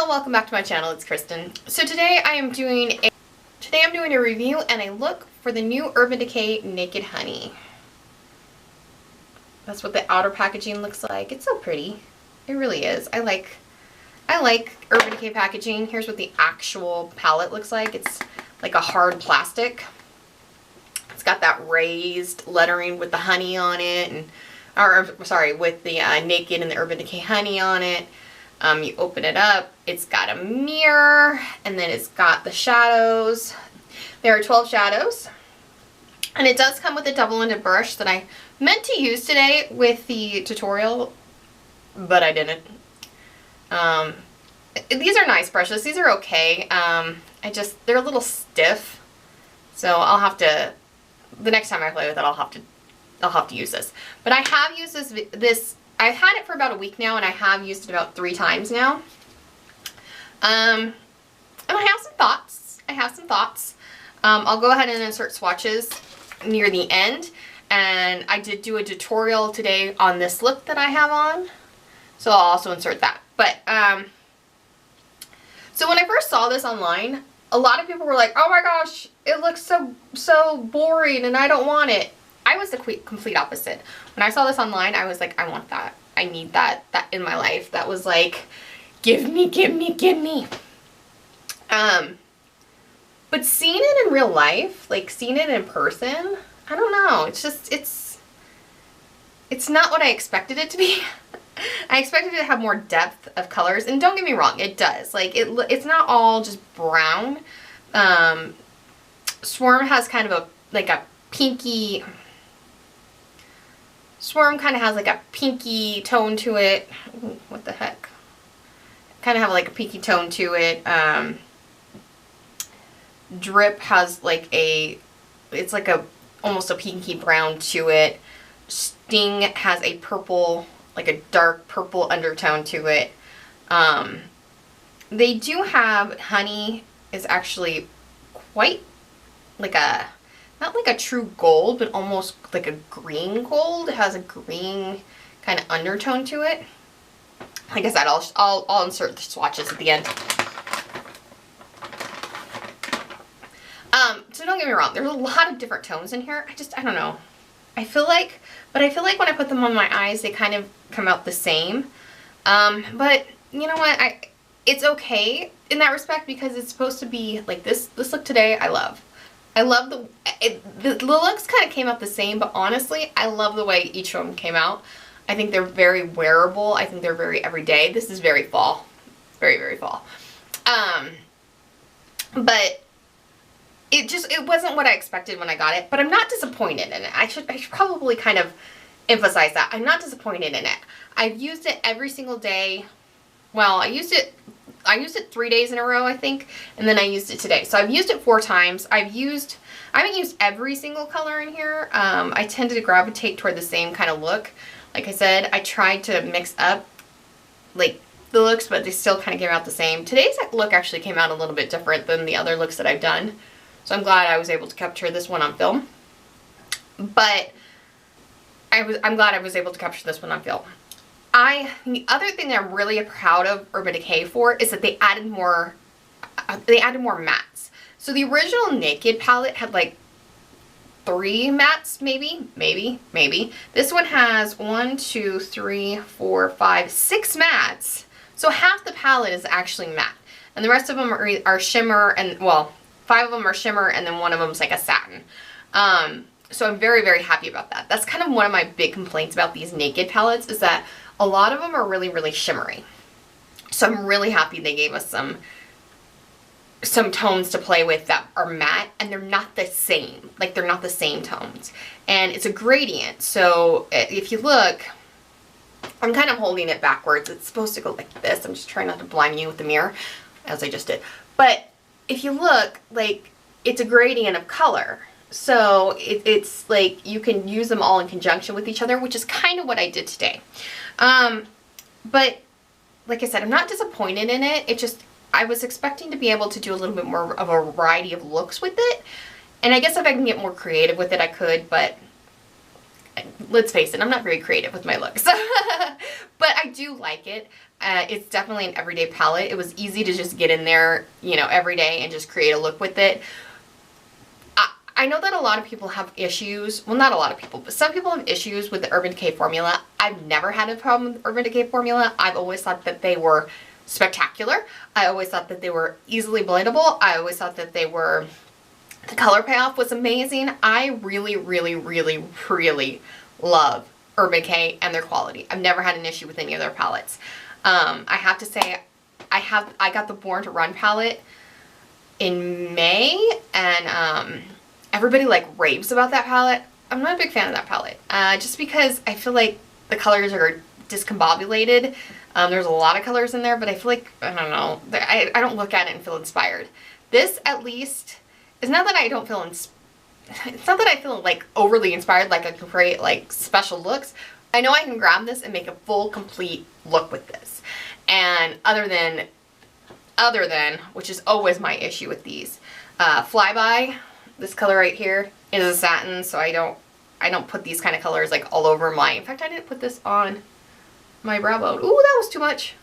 y'all, welcome back to my channel. It's Kristen. So today I'm doing a review and a look for the new Urban Decay Naked Honey. That's what the outer packaging looks like. It's so pretty. It really is. I like Urban Decay packaging. Here's what the actual palette looks like. It's like a hard plastic. It's got that raised lettering with the honey on it, and with the Naked and the Urban Decay honey on it. You open it up, it's got a mirror, and then it's got the shadows. There are 12 shadows, and it does come with a double-ended brush that I meant to use today with the tutorial, but I didn't. These are nice brushes. These are okay. They're a little stiff, so I'll have to, the next time I play with it, I'll have to use this. But I have used this. I've had it for about a week now, and I have used it about 3 times now. And I have some thoughts. I'll go ahead and insert swatches near the end. And I did do a tutorial today on this look that I have on, so I'll also insert that. But, so when I first saw this online, a lot of people were like, oh my gosh, it looks so boring and I don't want it. I was the complete opposite. When I saw this online, I was like, I want that. I need that in my life. That was like, give me, give me, give me. But seeing it in real life, like seeing it in person, I don't know. It's just, it's not what I expected it to be. I expected it to have more depth of colors, and don't get me wrong, it does. Like, it's not all just brown. Swarm has kind of a pinky... Swarm kind of has like a pinky tone to it. Ooh, what the heck? Kind of have like a pinky tone to it. Drip has like it's like almost a pinky brown to it. Sting has a purple, like a dark purple undertone to it. They do have, honey is actually quite like not like a true gold, but almost like a green gold. It has a green kind of undertone to it. Like I said, I'll insert the swatches at the end. So don't get me wrong, there's a lot of different tones in here. I don't know. I feel like when I put them on my eyes, they kind of come out the same. But you know what? It's okay in that respect, because it's supposed to be like this look today. I love the looks kind of came out the same, but honestly, I love the way each of them came out. I think they're very wearable. I think they're very everyday. This is very fall. Very, very fall. But it wasn't what I expected when I got it, but I'm not disappointed in it. I should probably kind of emphasize that. I'm not disappointed in it. I've used it every single day. Well, I used it 3 days in a row, I think, and then I used it today. So I've used it 4 times. I haven't used every single color in here. I tend to gravitate toward the same kind of look. Like I said, I tried to mix up like the looks, but they still kind of came out the same. Today's look actually came out a little bit different than the other looks that I've done. So I'm glad I was able to capture this one on film. But I'm glad I was able to capture this one on film. The other thing that I'm really proud of Urban Decay for is that they added more mattes. So the original Naked palette had like 3 mattes, maybe. This one has 1, 2, 3, 4, 5, 6 mattes. So half the palette is actually matte. And the rest of them are shimmer, and well, 5 of them are shimmer, and then 1 of them is like a satin. So I'm very, very happy about that. That's kind of one of my big complaints about these Naked palettes, is that a lot of them are really, really shimmery. So I'm really happy they gave us some tones to play with that are matte, and they're not the same. Like, they're not the same tones. And it's a gradient. So if you look, I'm kind of holding it backwards. It's supposed to go like this. I'm just trying not to blind you with the mirror, as I just did. But if you look, like, it's a gradient of color. So it's like you can use them all in conjunction with each other, which is kind of what I did today. But like I said, I'm not disappointed in it. It just, I was expecting to be able to do a little bit more of a variety of looks with it. And I guess if I can get more creative with it, I could, but let's face it, I'm not very creative with my looks. But I do like it. It's definitely an everyday palette. It was easy to just get in there, you know, every day and just create a look with it. I know that a lot of people have issues, well, not a lot of people, but some people have issues with the Urban Decay formula. I've never had a problem with the Urban Decay formula. I've always thought that they were spectacular. I always thought that they were easily blendable. I always thought that the color payoff was amazing. I really, really, really, really love Urban Decay and their quality. I've never had an issue with any of their palettes. I have to say, I got the Born to Run palette in May, and everybody like raves about that palette. I'm not a big fan of that palette, just because I feel like the colors are discombobulated. There's a lot of colors in there, but I feel like, I don't know, I don't look at it and feel inspired. This, at least, it's not that I don't feel it's not that I feel like overly inspired, like I can create like special looks. I know I can grab this and make a full, complete look with this. And other than, which is always my issue with these, Flyby, this color right here is a satin, so I don't put these kind of colors like all over in fact, I didn't put this on my brow bone. Ooh, that was too much.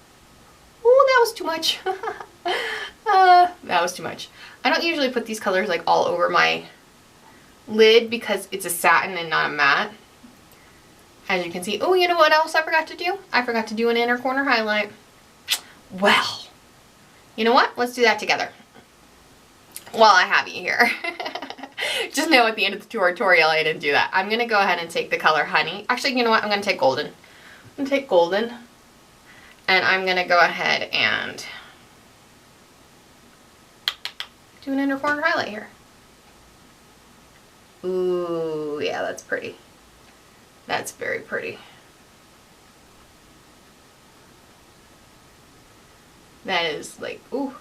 Ooh, that was too much. That was too much. I don't usually put these colors like all over my lid because it's a satin and not a matte. As you can see. Oh, you know what else I forgot to do? I forgot to do an inner corner highlight. Well, you know what? Let's do that together. While I have you here. Just know at the end of the tutorial I didn't do that. I'm going to go ahead and take the color Honey. Actually, you know what? I'm going to take Golden. I'm going to take Golden. And I'm going to go ahead and do an inner corner highlight here. Ooh, yeah, that's pretty. That's very pretty. That is like, ooh.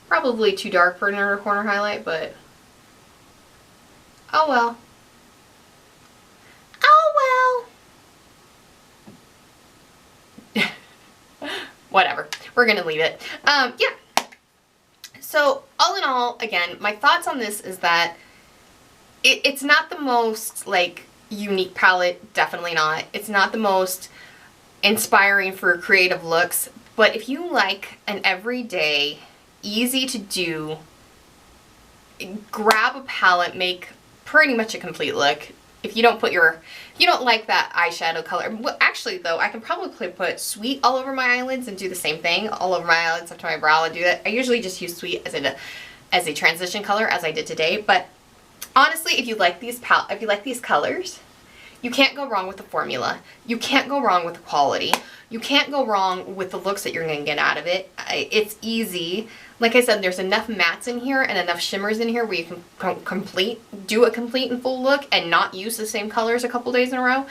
Probably too dark for an inner corner highlight, but oh well. Oh well. Whatever. We're gonna leave it. Yeah. So all in all, again, my thoughts on this is that it's not the most like unique palette, definitely not. It's not the most inspiring for creative looks, but if you like an everyday, easy to do, grab a palette, make pretty much a complete look. If you don't like that eyeshadow color, well, actually though, I can probably put Sweet all over my eyelids and do the same thing all over my eyelids up to my brow and do that. I usually just use Sweet as a transition color, as I did today, but honestly, if you like these colors, you can't go wrong with the formula. You can't go wrong with the quality. You can't go wrong with the looks that you're going to get out of it. It's easy. Like I said, there's enough mattes in here and enough shimmers in here where you can do a complete and full look and not use the same colors a couple days in a row.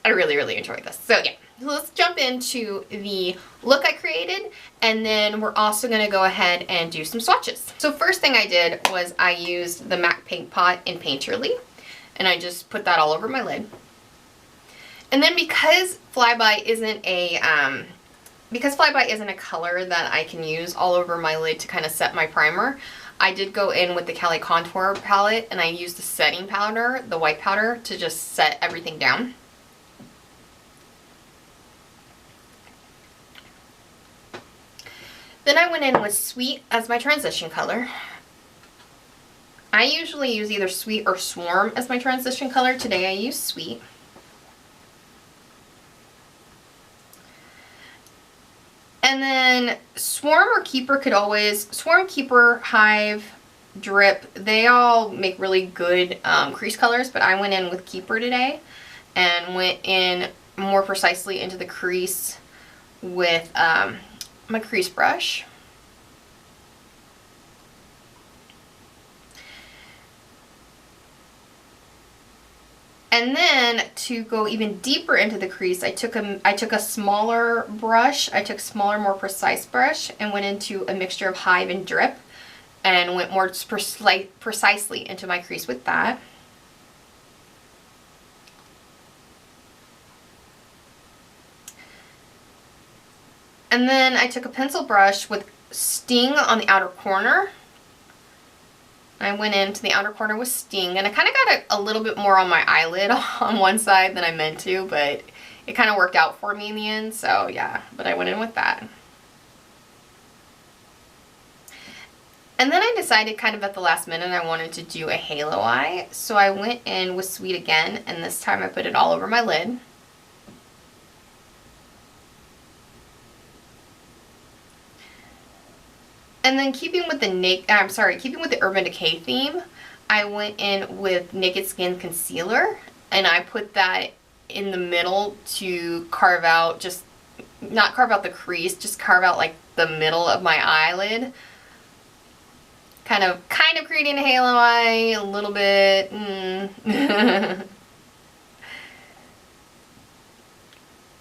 I really, really enjoyed this. So yeah, let's jump into the look I created, and then we're also going to go ahead and do some swatches. So first thing I did was I used the MAC Paint Pot in Painterly, and I just put that all over my lid. And then because Flyby isn't a color that I can use all over my lid to kind of set my primer, I did go in with the Cali Contour palette, and I used the setting powder, the white powder, to just set everything down. Then I went in with Sweet as my transition color. I usually use either Sweet or Swarm as my transition color. Today I used Sweet. And then Swarm or Keeper Swarm, Keeper, Hive, Drip, they all make really good crease colors, but I went in with Keeper today and went in more precisely into the crease with my crease brush. And then to go even deeper into the crease, I took a smaller brush, more precise brush, and went into a mixture of Hive and Drip, and went more precisely into my crease with that. And then I took a pencil brush with Sting on the outer corner. I went into the outer corner with Sting, and I kind of got a little bit more on my eyelid on one side than I meant to, but it kind of worked out for me in the end. So yeah, but I went in with that. And then I decided kind of at the last minute I wanted to do a halo eye. So I went in with Sweet again, and this time I put it all over my lid. And then keeping with the Urban Decay theme, I went in with Naked Skin Concealer, and I put that in the middle to carve out, not carve out the crease, just carve out like the middle of my eyelid. Kind of creating a halo eye a little bit. And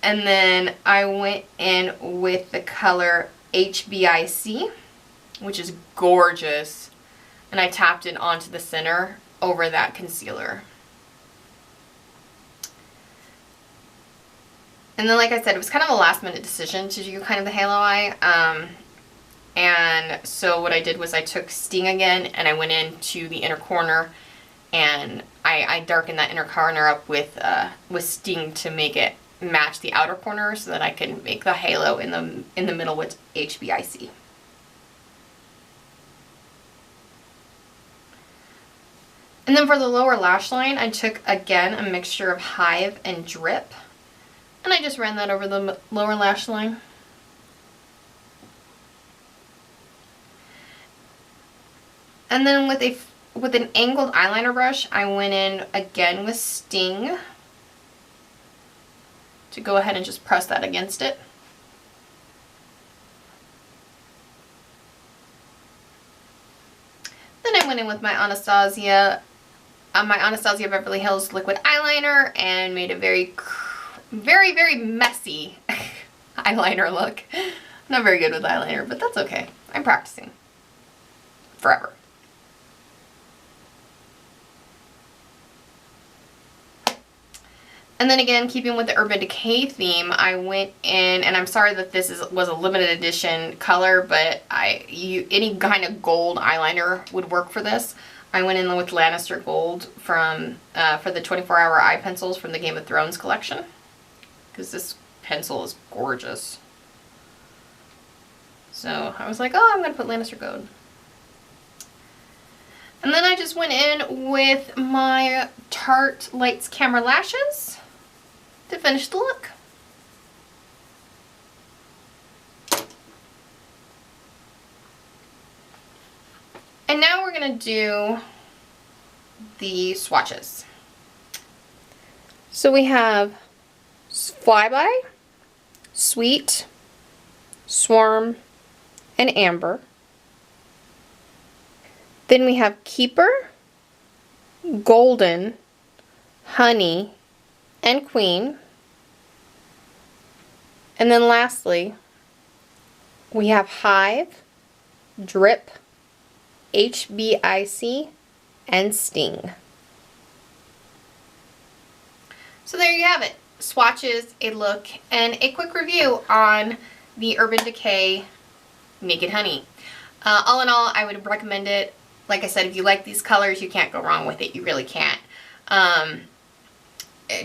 then I went in with the color HBIC, which is gorgeous, and I tapped it onto the center over that concealer. And then, like I said, it was kind of a last minute decision to do kind of the halo eye. And so what I did was I took Sting again, and I went into the inner corner, and I darkened that inner corner up with Sting to make it match the outer corner, so that I can make the halo in the middle with HBIC. And then for the lower lash line, I took again a mixture of Hive and Drip, and I just ran that over the lower lash line. And then with an angled eyeliner brush, I went in again with Sting to go ahead and just press that against it. Then I went in with my Anastasia Beverly Hills liquid eyeliner and made a very, very messy eyeliner look. I'm not very good with eyeliner, but that's okay. I'm practicing forever. And then again, keeping with the Urban Decay theme, I went in, and I'm sorry that this was a limited edition color, but any kind of gold eyeliner would work for this. I went in with Lannister Gold for the 24-hour eye pencils from the Game of Thrones collection, because this pencil is gorgeous. So I was like, oh, I'm going to put Lannister Gold. And then I just went in with my Tarte Lights Camera Lashes to finish the look. And now we're going to do the swatches. So we have Flyby, Sweet, Swarm, and Amber. Then we have Keeper, Golden, Honey, and Queen. And then lastly, we have Hive, Drip, HBIC, and Sting. So there you have it. Swatches, a look, and a quick review on the Urban Decay Naked Honey. All in all, I would recommend it. Like I said, if you like these colors, you can't go wrong with it. You really can't.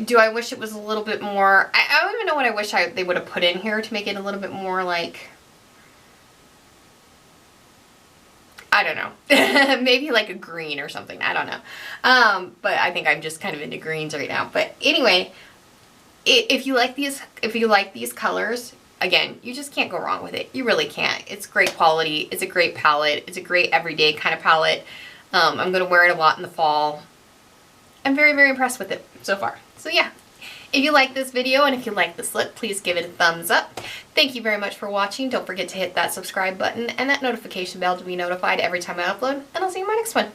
Do I wish it was a little bit more... I don't even know what I wish they would have put in here to make it a little bit more like... I don't know. Maybe like a green or something. I don't know. But I think I'm just kind of into greens right now. But anyway, if you like these colors, again, you just can't go wrong with it. You really can't. It's great quality. It's a great palette. It's a great everyday kind of palette. I'm going to wear it a lot in the fall. I'm very, very impressed with it so far. So yeah, if you like this video and if you like this look, please give it a thumbs up. Thank you very much for watching. Don't forget to hit that subscribe button and that notification bell to be notified every time I upload. And I'll see you in my next one.